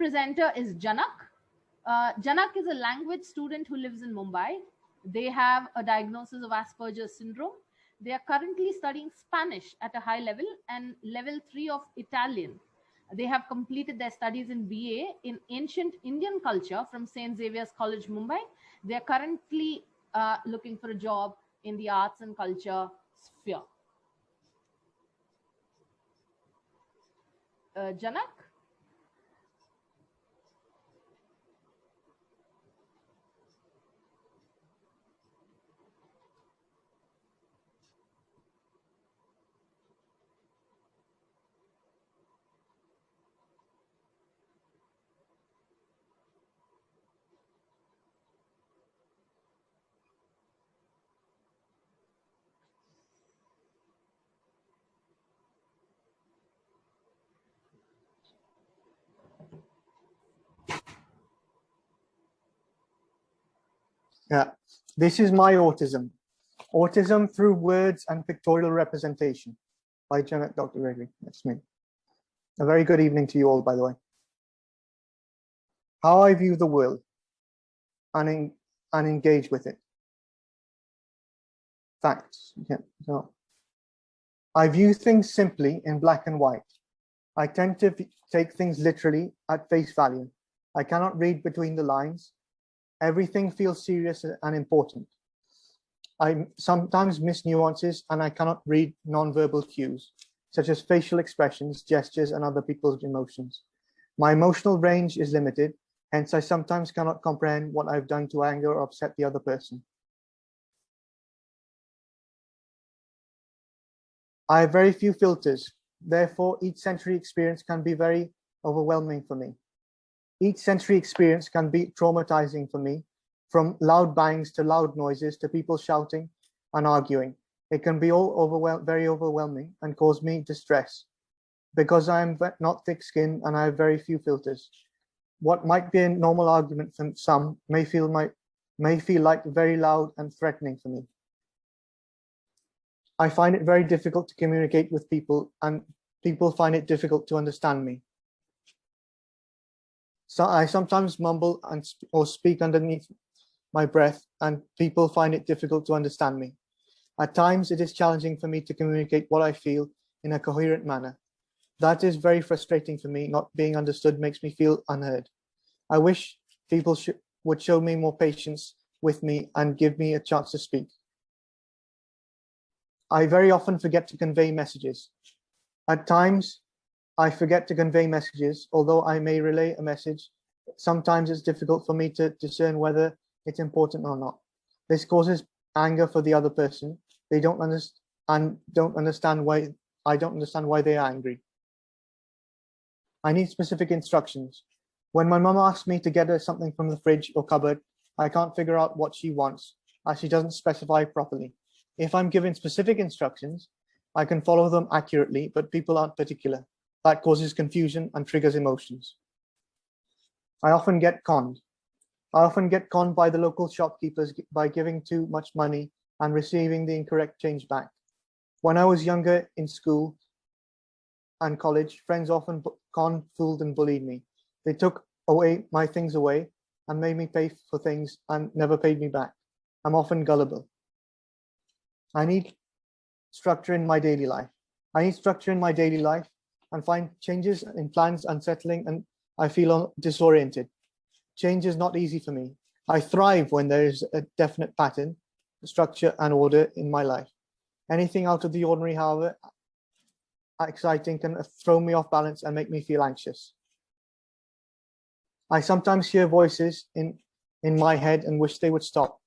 presenter is Janak. Janak is a language student who lives in Mumbai. They have a diagnosis of Asperger's syndrome. They are currently studying Spanish at a high level and level 3 of Italian. They have completed their studies in BA in ancient Indian culture from St. Xavier's College, Mumbai. They are currently looking for a job in the arts and culture sphere. Janak? Yeah, this is my autism. Autism through words and pictorial representation by Janak, Dr. Gregory. That's me. A very good evening to you all, by the way. How I view the world and engage with it. Facts. Yeah. So I view things simply in black and white. I tend to take things literally at face value. I cannot read between the lines. Everything feels serious and important. I sometimes miss nuances and I cannot read non-verbal cues, such as facial expressions, gestures, and other people's emotions. My emotional range is limited, hence I sometimes cannot comprehend what I've done to anger or upset the other person. I have very few filters, therefore each sensory experience can be very overwhelming for me. Each sensory experience can be traumatizing for me, from loud bangs to loud noises to people shouting and arguing. It can be all very overwhelming and cause me distress. Because I am not thick-skinned and I have very few filters, what might be a normal argument from some may feel like very loud and threatening for me. I find it very difficult to communicate with people, and people find it difficult to understand me. So I sometimes mumble or speak underneath my breath, and people find it difficult to understand me. At times, it is challenging for me to communicate what I feel in a coherent manner. That is very frustrating for me. Not being understood makes me feel unheard. I wish people would show me more patience with me and give me a chance to speak. I very often forget to convey messages. At times, I forget to convey messages, although I may relay a message. Sometimes it's difficult for me to discern whether it's important or not. This causes anger for the other person. They don't understand why I don't understand why they are angry. I need specific instructions. When my mom asks me to get her something from the fridge or cupboard, I can't figure out what she wants, as she doesn't specify properly. If I'm given specific instructions, I can follow them accurately, but people aren't particular. That causes confusion and triggers emotions. I often get conned. I often get conned by the local shopkeepers by giving too much money and receiving the incorrect change back. When I was younger in school and college, friends often conned, fooled, and bullied me. They took my things away and made me pay for things and never paid me back. I'm often gullible. I need structure in my daily life. And find changes in plans unsettling, and I feel disoriented. Change is not easy for me. I thrive when there is a definite pattern, structure, and order in my life. Anything out of the ordinary, however exciting, can throw me off balance and make me feel anxious. I sometimes hear voices in my head and wish they would stop.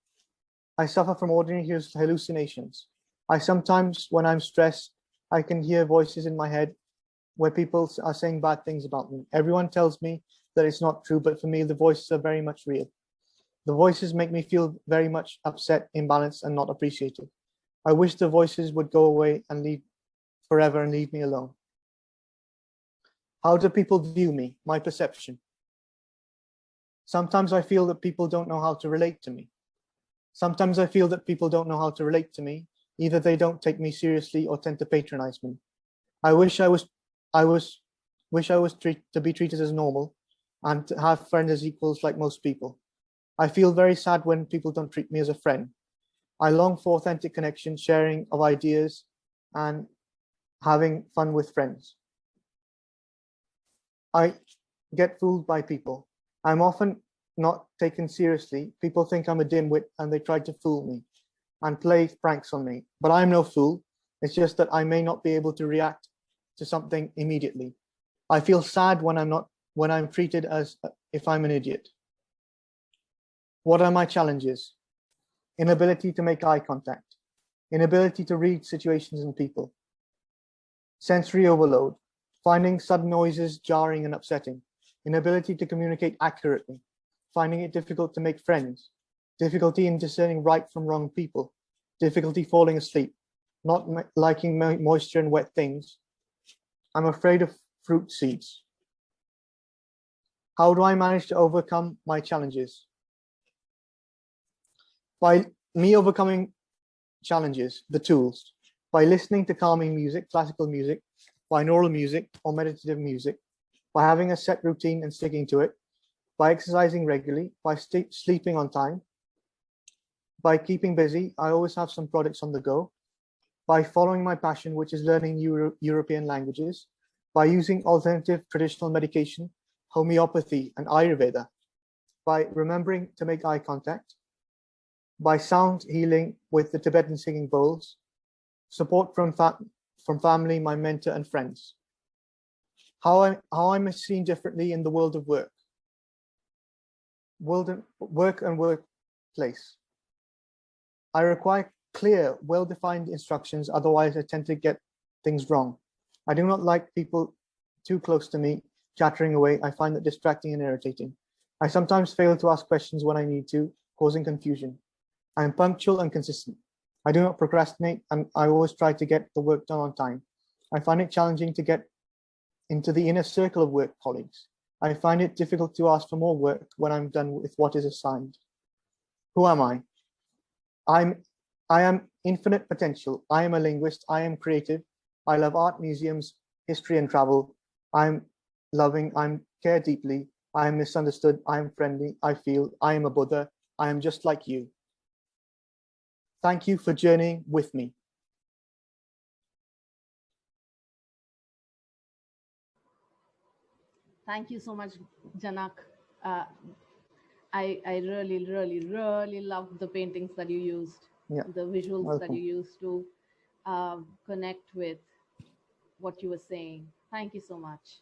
I suffer from ordinary hallucinations. I sometimes, when I'm stressed, I can hear voices in my head where people are saying bad things about me. Everyone tells me that it's not true, but for me, the voices are very much real. The voices make me feel very much upset, imbalanced, and not appreciated. I wish the voices would go away and leave forever and leave me alone. How do people view me? My perception. Sometimes I feel that people don't know how to relate to me. Either they don't take me seriously or tend to patronize me. I wish I was to be treated as normal, and to have friends as equals like most people. I feel very sad when people don't treat me as a friend. I long for authentic connection, sharing of ideas, and having fun with friends. I get fooled by people. I'm often not taken seriously. People think I'm a dimwit and they try to fool me and play pranks on me. But I'm no fool. It's just that I may not be able to react to something immediately. I feel sad when I'm treated as if I'm an idiot. What are my challenges? Inability to make eye contact, inability to read situations and people, sensory overload, finding sudden noises jarring and upsetting, inability to communicate accurately, finding it difficult to make friends, difficulty in discerning right from wrong people, difficulty falling asleep, not liking moisture and wet things. I'm afraid of fruit seeds. How do I manage to overcome my challenges? By me overcoming challenges, the tools, by listening to calming music, classical music, binaural music, or meditative music, by having a set routine and sticking to it, by exercising regularly, by sleeping on time, by keeping busy. I always have some projects on the go, by following my passion, which is learning European languages, by using alternative traditional medication, homeopathy, and Ayurveda, by remembering to make eye contact, by sound healing with the Tibetan singing bowls, support from family, my mentor, and friends. How I'm seen differently in the world of work. Work and workplace. I require clear, well-defined instructions, otherwise I tend to get things wrong. I do not like people too close to me chattering away. I find that distracting and irritating. I sometimes fail to ask questions when I need to, causing confusion. I am punctual and consistent. I do not procrastinate, and I always try to get the work done on time. I find it challenging to get into the inner circle of work colleagues. I find it difficult to ask for more work when I'm done with what is assigned. Who am I? I am infinite potential. I am a linguist. I am creative. I love art, museums, history, and travel. I'm loving. I care deeply. I am misunderstood. I am friendly. I feel. I am a Buddha. I am just like you. Thank you for journeying with me. Thank you so much, Janak. Uh, I really, really, really loved the paintings that you used, Yeah, the visuals that welcome. you used to connect with what you were saying. Thank you so much.